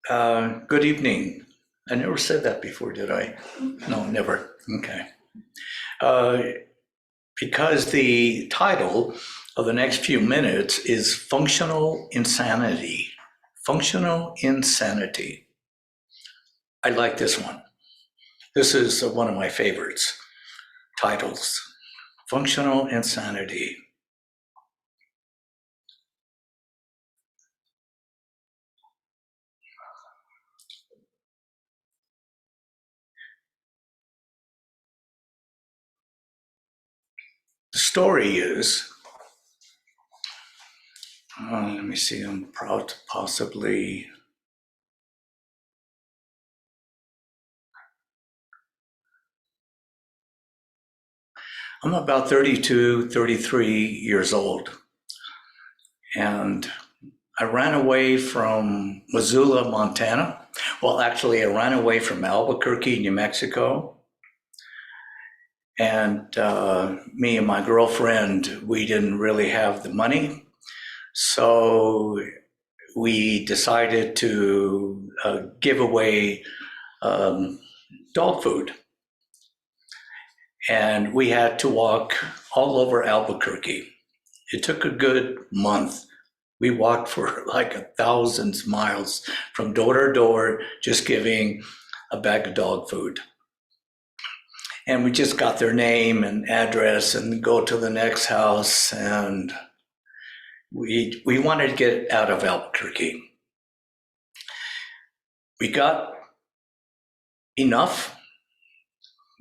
Good evening. I never said that before, did I? No, never. Okay. Uh, because the title of the next few minutes is Functional Insanity. Functional Insanity. I like this one. This is one of my favorites titles. Functional Insanity. The story is, let me see, I'm proud to possibly. I'm about 32, 33 years old, and I ran away from Missoula, Montana. Well, actually, I ran away from Albuquerque, New Mexico. And me and my girlfriend, we didn't really have the money. So we decided to give away dog food. And we had to walk all over Albuquerque. It took a good month. We walked for like 1,000 miles from door to door, just giving a bag of dog food. And we just got their name and address and go to the next house. And we wanted to get out of Albuquerque. We got enough.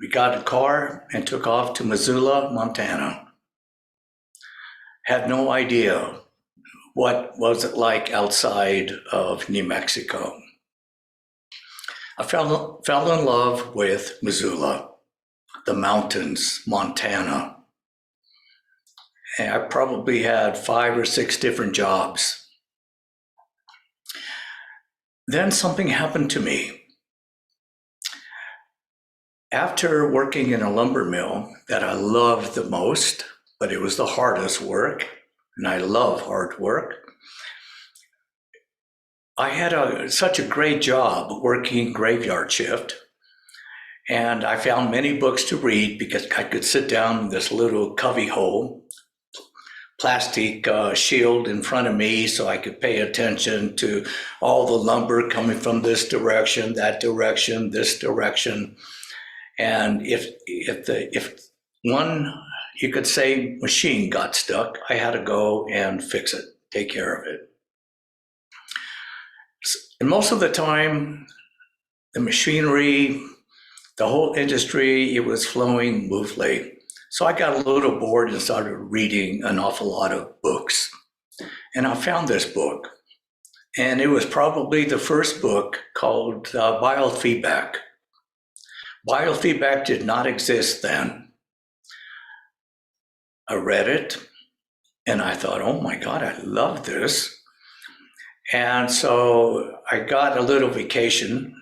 We got a car and took off to Missoula, Montana. Had no idea what was it like outside of New Mexico. I fell in love with Missoula, the mountains, Montana. And I probably had 5 or 6 different jobs. Then something happened to me. After working in a lumber mill that I loved the most, but it was the hardest work, and I love hard work, I had such a great job working graveyard shift, and I found many books to read because I could sit down in this little cubby hole, plastic shield in front of me so I could pay attention to all the lumber coming from this direction, that direction, this direction. And if one, you could say, machine got stuck, I had to go and fix it, take care of it. And most of the time, the machinery, the whole industry, it was flowing smoothly. So I got a little bored and started reading an awful lot of books. And I found this book. And it was probably the first book called Biofeedback. Biofeedback did not exist then. I read it and I thought, oh my God, I love this. And so I got a little vacation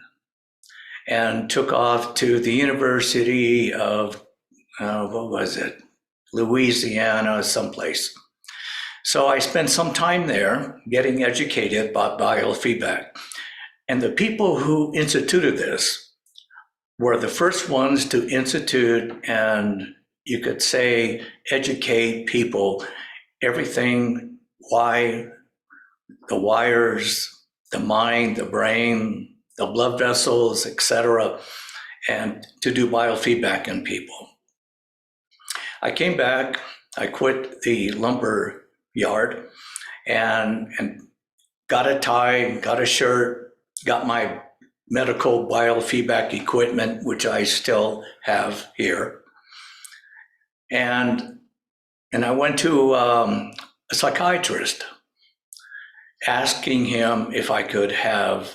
and took off to the University of, Louisiana, someplace. So I spent some time there getting educated about biofeedback. And the people who instituted this were the first ones to institute and, you could say, educate people, everything, why the wires, the mind, the brain, the blood vessels, etc., and to do biofeedback in people. I came back, I quit the lumber yard and got a tie, got a shirt, got my medical biofeedback equipment, which I still have here. And I went to a psychiatrist, asking him if I could have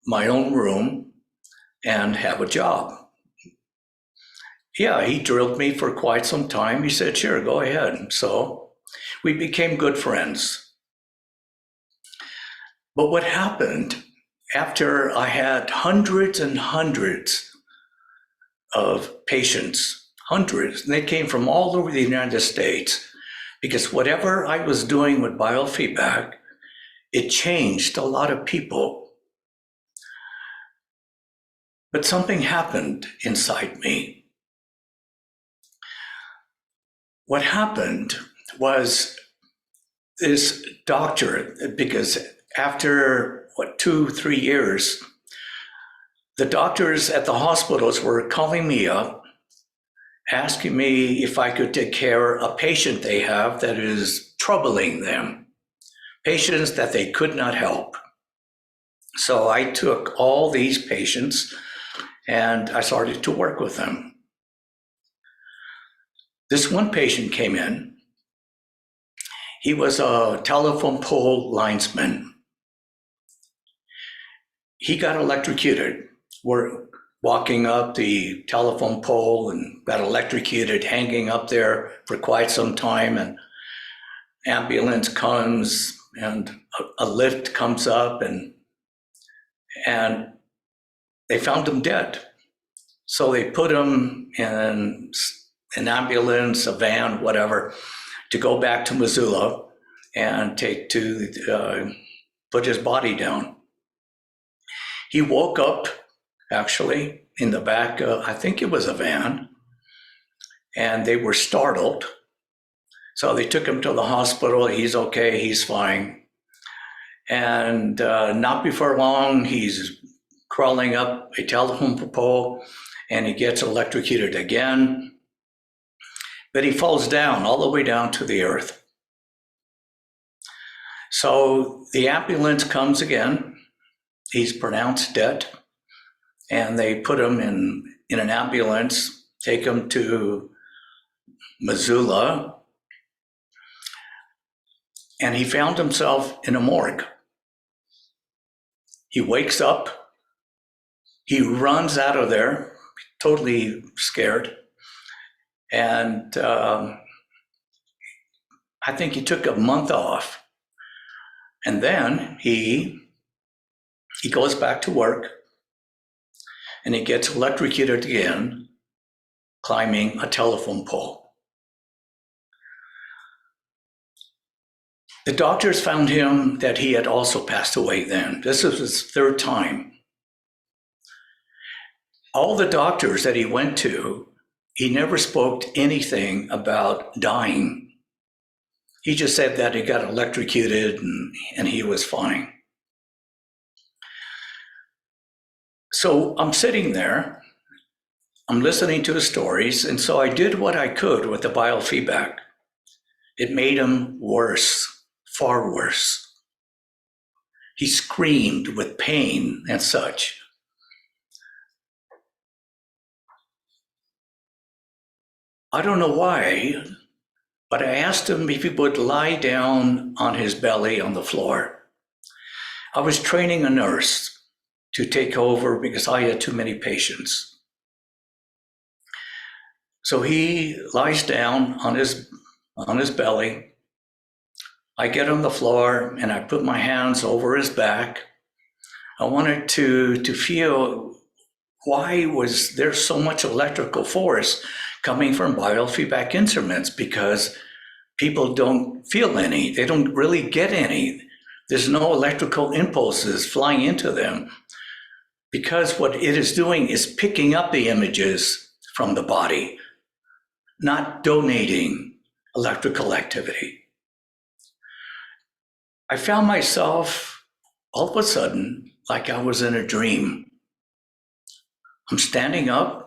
my own room and have a job. Yeah, he drilled me for quite some time. He said, sure, go ahead. So we became good friends. But what happened after I had hundreds and hundreds of patients, hundreds, and they came from all over the United States, because whatever I was doing with biofeedback, it changed a lot of people. But something happened inside me. What happened was this doctor, because after 2-3 years, the doctors at the hospitals were calling me up, asking me if I could take care of a patient they have that is troubling them, patients that they could not help. So I took all these patients and I started to work with them. This one patient came in. He was a telephone pole linesman. He got electrocuted. We're walking up the telephone pole and got electrocuted, hanging up there for quite some time. And ambulance comes and a lift comes up and they found him dead. So they put him in an ambulance, a van, whatever, to go back to Missoula and put his body down. He woke up, actually, in the back, I think it was a van, and they were startled. So they took him to the hospital. He's okay, he's fine. And not before long, he's crawling up a telephone pole and he gets electrocuted again. But he falls down, all the way down to the earth. So the ambulance comes again. He's pronounced dead. And they put him in an ambulance, take him to Missoula. And he found himself in a morgue. He wakes up. He runs out of there, totally scared. And I think he took a month off. And then he goes back to work and he gets electrocuted again, climbing a telephone pole. The doctors found him that he had also passed away then. This was his third time. All the doctors that he went to, he never spoke anything about dying. He just said that he got electrocuted and he was fine. So I'm sitting there, I'm listening to his stories, and so I did what I could with the biofeedback. It made him worse, far worse. He screamed with pain and such. I don't know why, but I asked him if he would lie down on his belly on the floor. I was training a nurse to take over because I had too many patients. So he lies down on his belly. I get on the floor and I put my hands over his back. I wanted to feel why was there so much electrical force coming from biofeedback instruments, because people don't feel any, they don't really get any. There's no electrical impulses flying into them, because what it is doing is picking up the images from the body, not donating electrical activity. I found myself all of a sudden like I was in a dream. I'm standing up,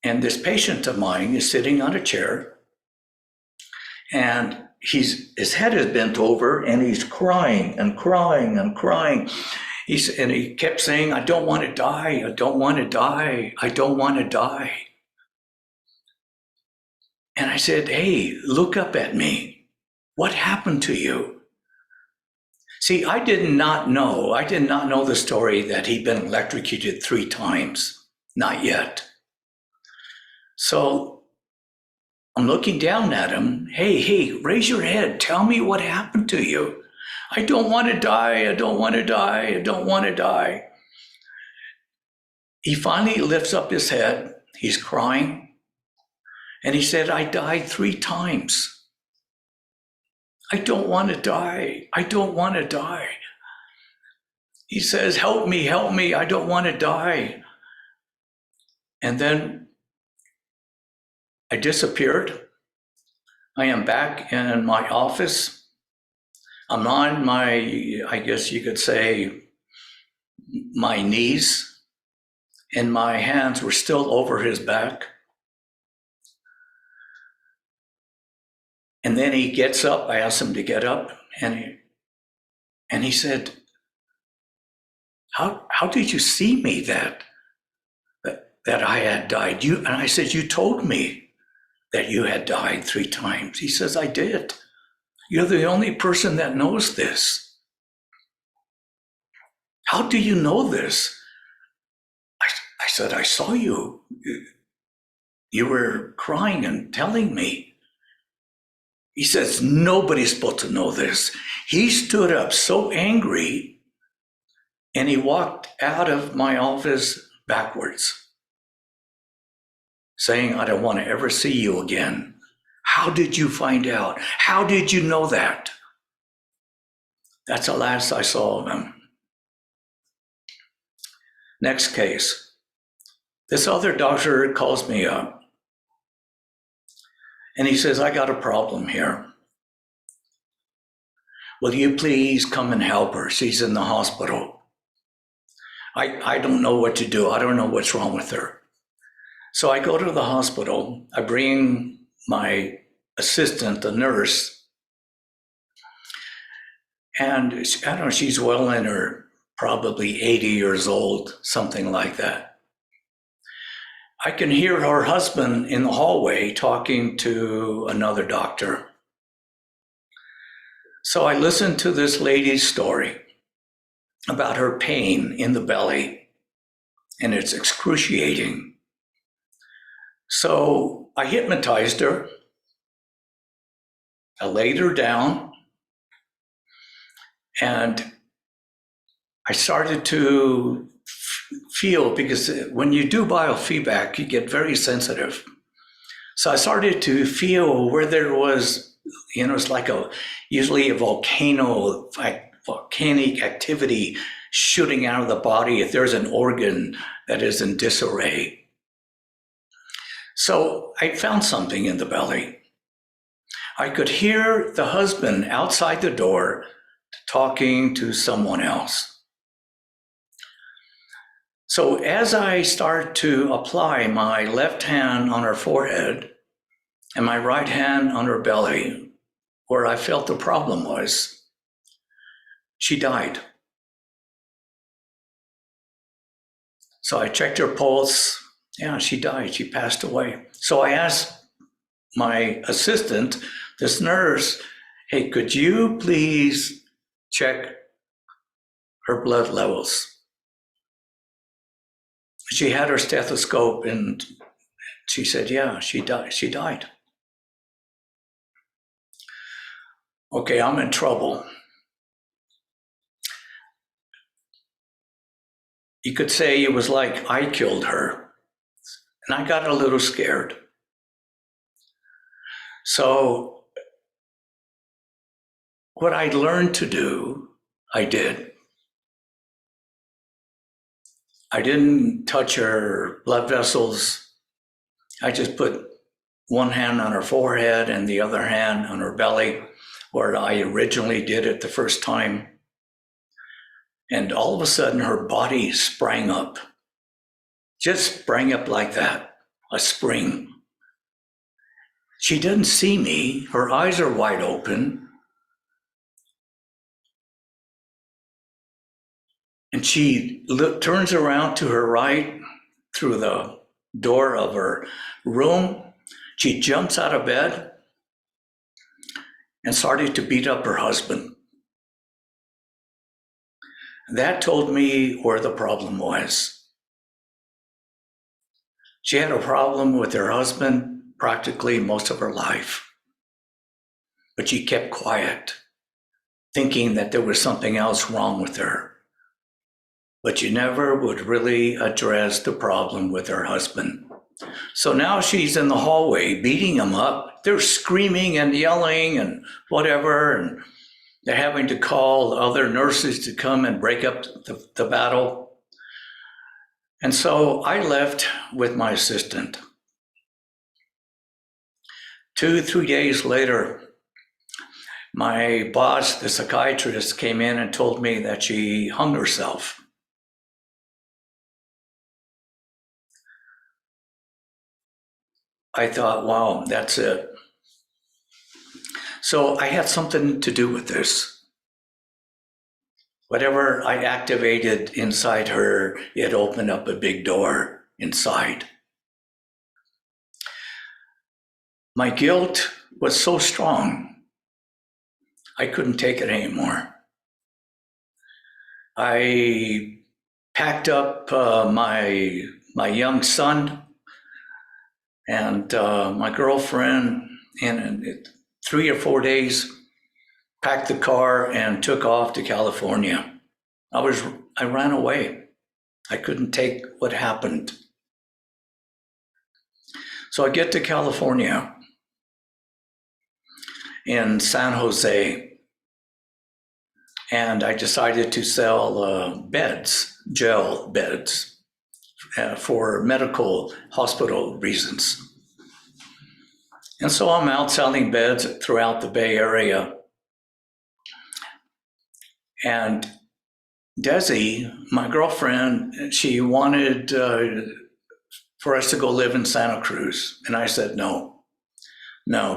and this patient of mine is sitting on a chair, and his head is bent over, and he's crying and crying and crying. And he kept saying, "I don't want to die, I don't want to die, I don't want to die." And I said, "Hey, look up at me. What happened to you?" See, I did not know the story that he'd been electrocuted 3 times, not yet. So I'm looking down at him. Hey, raise your head. Tell me what happened to you. I don't want to die. I don't want to die. I don't want to die. He finally lifts up his head. He's crying. And he said, "I died 3 times. I don't want to die. I don't want to die." He says, help me, I don't want to die. And then I disappeared. I am back in my office. I'm on my, I guess you could say, my knees, and my hands were still over his back. And then he gets up. I asked him to get up, and he said, how did you see me that I had died? And I said, you told me that you had died 3 times. He says, I did. You're the only person that knows this. How do you know this? I said, I saw you. You were crying and telling me. He says, nobody's supposed to know this. He stood up so angry, and he walked out of my office backwards, saying, I don't want to ever see you again. How did you find out? How did you know that? That's the last I saw of him. Next case. This other doctor calls me up, and he says, I got a problem here. Will you please come and help her? She's in the hospital. I don't know what to do. I don't know what's wrong with her. So I go to the hospital. I bring my assistant, the nurse, and I don't know, she's well in her, probably 80 years old, something like that. I can hear her husband in the hallway talking to another doctor. So I listened to this lady's story about her pain in the belly, and it's excruciating. So I hypnotized her. I laid her down, and I started to feel, because when you do biofeedback, you get very sensitive. So I started to feel where there was, it's like usually a volcano, like volcanic activity shooting out of the body if there's an organ that is in disarray. So I found something in the belly. I could hear the husband outside the door talking to someone else. So as I start to apply my left hand on her forehead and my right hand on her belly, where I felt the problem was, she died. So I checked her pulse. Yeah, she died. She passed away. So I asked my assistant, this nurse, hey, could you please check her blood levels? She had her stethoscope, and she said, yeah, she died. Okay, I'm in trouble. You could say it was like I killed her, and I got a little scared. So what I learned to do, I did. I didn't touch her blood vessels. I just put one hand on her forehead and the other hand on her belly, where I originally did it the first time. And all of a sudden, her body sprang up. Just sprang up like that, a spring. She didn't see me. Her eyes are wide open. And she turns around to her right through the door of her room. She jumps out of bed and started to beat up her husband. That told me where the problem was. She had a problem with her husband practically most of her life, but she kept quiet, thinking that there was something else wrong with her. But she never would really address the problem with her husband. So now she's in the hallway beating him up. They're screaming and yelling and whatever. And They're having to call other nurses to come and break up the battle. And so I left with my assistant. 2-3 days later, my boss, the psychiatrist, came in and told me that she hung herself. I thought, wow, that's it. So I had something to do with this. Whatever I activated inside her, it opened up a big door inside. My guilt was so strong, I couldn't take it anymore. I packed up my young son and my girlfriend, and in 3 or 4 days, packed the car and took off to California. I ran away. I couldn't take what happened. So I get to California in San Jose, and I decided to sell beds, gel beds, for medical hospital reasons. And so I'm out selling beds throughout the Bay Area. And Desi, my girlfriend, she wanted for us to go live in Santa Cruz. And I said, no,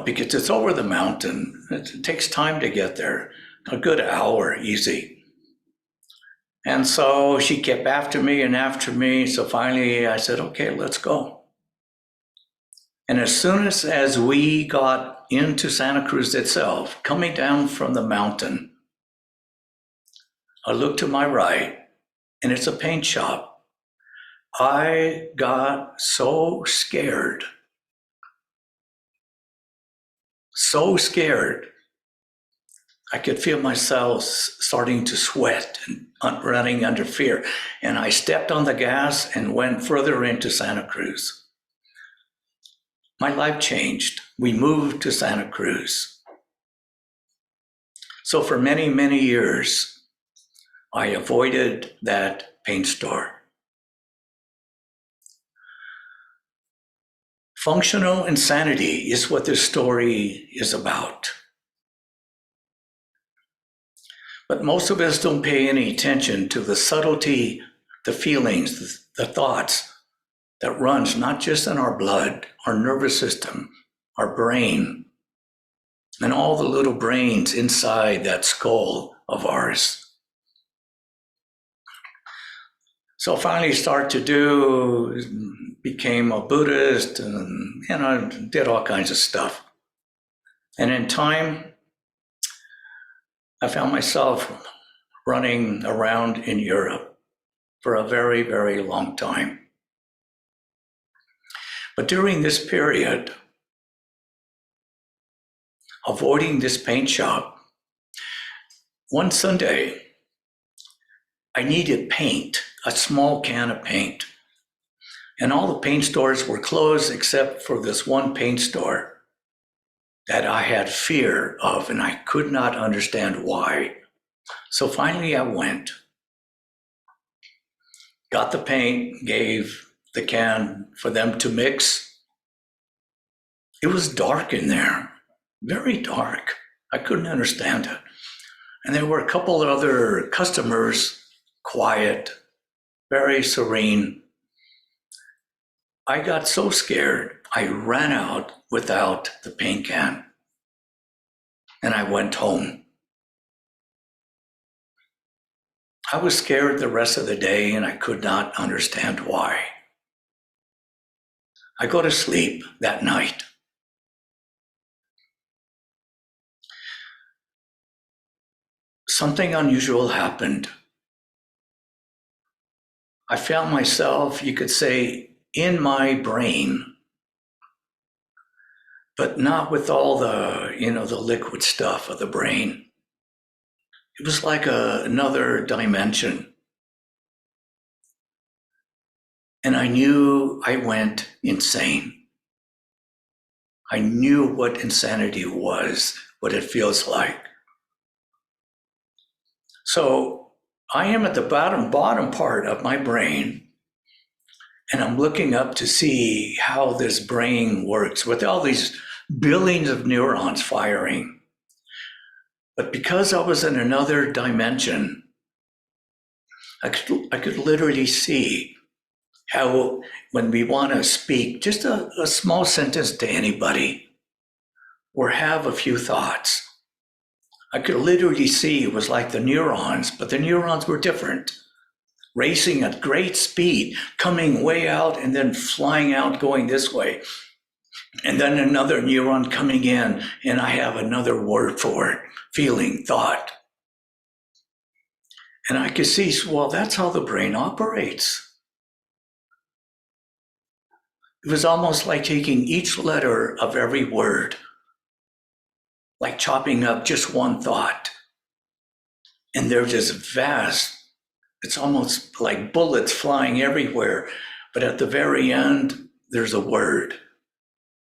because it's over the mountain. It takes time to get there, a good hour, easy. And so she kept after me. So finally I said, okay, let's go. And as soon as we got into Santa Cruz itself, coming down from the mountain, I looked to my right, and it's a paint shop. I got so scared. I could feel myself starting to sweat and running under fear. And I stepped on the gas and went further into Santa Cruz. My life changed. We moved to Santa Cruz. So for many, many years, I avoided that paint store. Functional insanity is what this story is about. But most of us don't pay any attention to the subtlety, the feelings, the thoughts that runs not just in our blood, our nervous system, our brain, and all the little brains inside that skull of ours. So I finally became a Buddhist, and did all kinds of stuff. And in time, I found myself running around in Europe for a very, very long time. But during this period, avoiding this paint shop, one Sunday, I needed paint, a small can of paint. And all the paint stores were closed except for this one paint store that I had fear of, and I could not understand why. So finally I went, got the paint, gave the can for them to mix. It was dark in there, very dark. I couldn't understand it. And there were a couple of other customers, quiet, very serene. I got so scared, I ran out without the paint can, and I went home. I was scared the rest of the day, and I could not understand why. I go to sleep that night. Something unusual happened. I found myself, you could say, in my brain, but not with all the liquid stuff of the brain. It was like another dimension. And I knew I went insane. I knew what insanity was, what it feels like. So I am at the bottom part of my brain, and I'm looking up to see how this brain works with all these billions of neurons firing. But because I was in another dimension, I could literally see how when we want to speak just a small sentence to anybody or have a few thoughts, I could literally see it was like the neurons, but the neurons were different, racing at great speed, coming way out and then flying out going this way. And then another neuron coming in, and I have another word for it, feeling, thought. And I could see, well, that's how the brain operates. It was almost like taking each letter of every word, like chopping up just one thought. And they're just vast. It's almost like bullets flying everywhere. But at the very end, there's a word.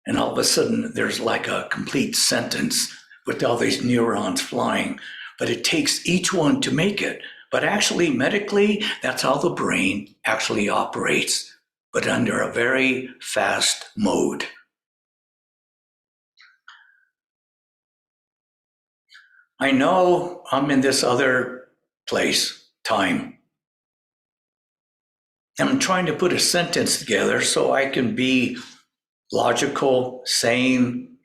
And all of a sudden, there's like a complete sentence with all these neurons flying. But it takes each one to make it. But actually, medically, that's how the brain actually operates, but under a very fast mode. I know I'm in this other place, time. I'm trying to put a sentence together so I can be logical, sane,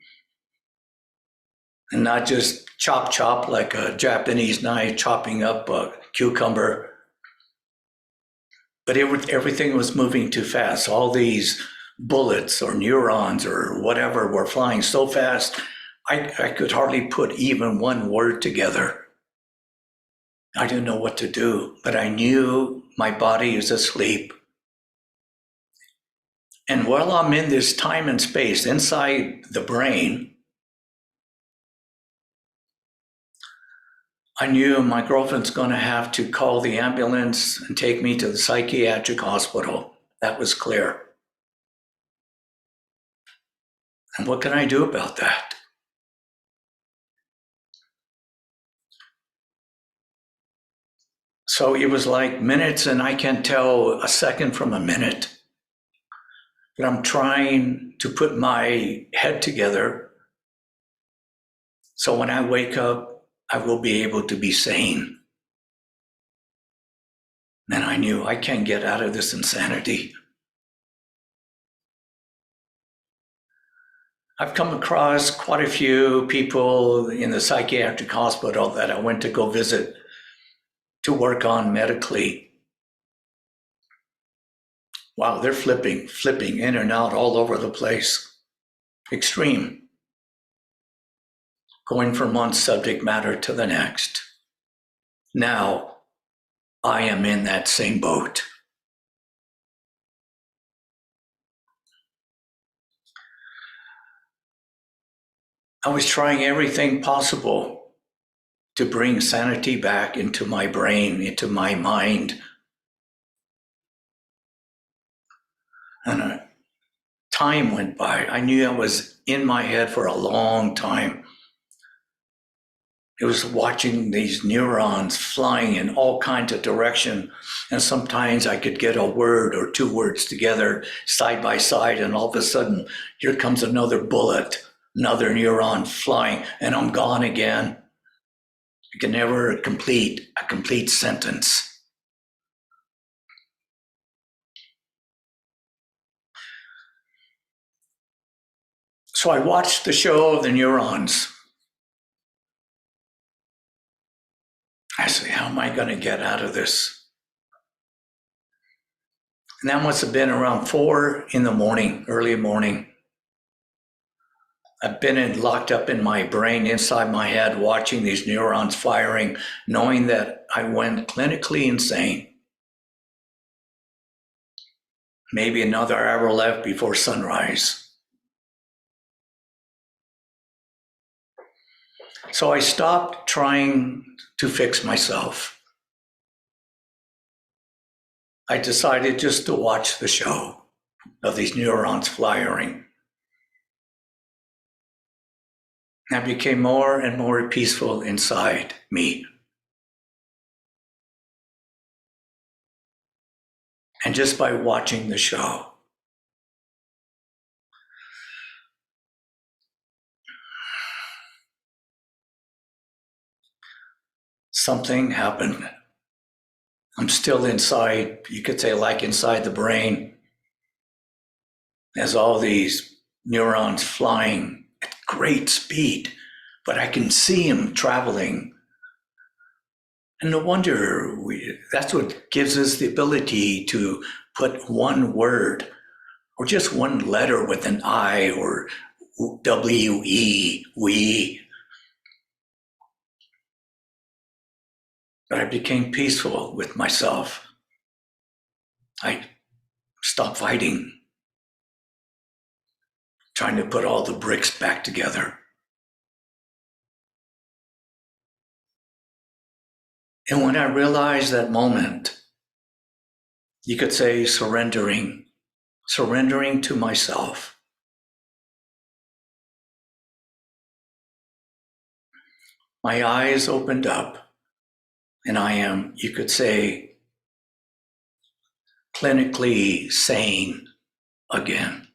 and not just chop like a Japanese knife chopping up a cucumber. But everything was moving too fast. All these bullets or neurons or whatever were flying so fast, I could hardly put even one word together. I didn't know what to do, but I knew my body is asleep. And while I'm in this time and space inside the brain, I knew my girlfriend's going to have to call the ambulance and take me to the psychiatric hospital. That was clear. And what can I do about that? So it was like minutes, and I can't tell a second from a minute. But I'm trying to put my head together so when I wake up, I will be able to be sane. And I knew I can't get out of this insanity. I've come across quite a few people in the psychiatric hospital that I went to go visit to work on medically. Wow, they're flipping in and out all over the place. Extreme. Going from one subject matter to the next. Now, I am in that same boat. I was trying everything possible to bring sanity back into my brain, into my mind. And time went by. I knew I was in my head for a long time. It was watching these neurons flying in all kinds of direction. And sometimes I could get a word or two words together side by side, and all of a sudden, here comes another bullet, another neuron flying, and I'm gone again. I can never complete a complete sentence. So I watched the show of the neurons. I said, how am I going to get out of this? And that must have been around 4 in the morning, early morning. I've been locked up in my brain, inside my head, watching these neurons firing, knowing that I went clinically insane. Maybe another hour left before sunrise. So I stopped trying to fix myself. I decided just to watch the show of these neurons firing. I became more and more peaceful inside me. and just by watching the show. Something happened. I'm still inside, you could say, like inside the brain. There's all these neurons flying at great speed, but I can see them traveling. And no wonder that's what gives us the ability to put one word or just one letter with an I or W-E, we. But I became peaceful with myself. I stopped fighting, trying to put all the bricks back together. And when I realized that moment, you could say surrendering to myself. My eyes opened up and I am, you could say, clinically sane again.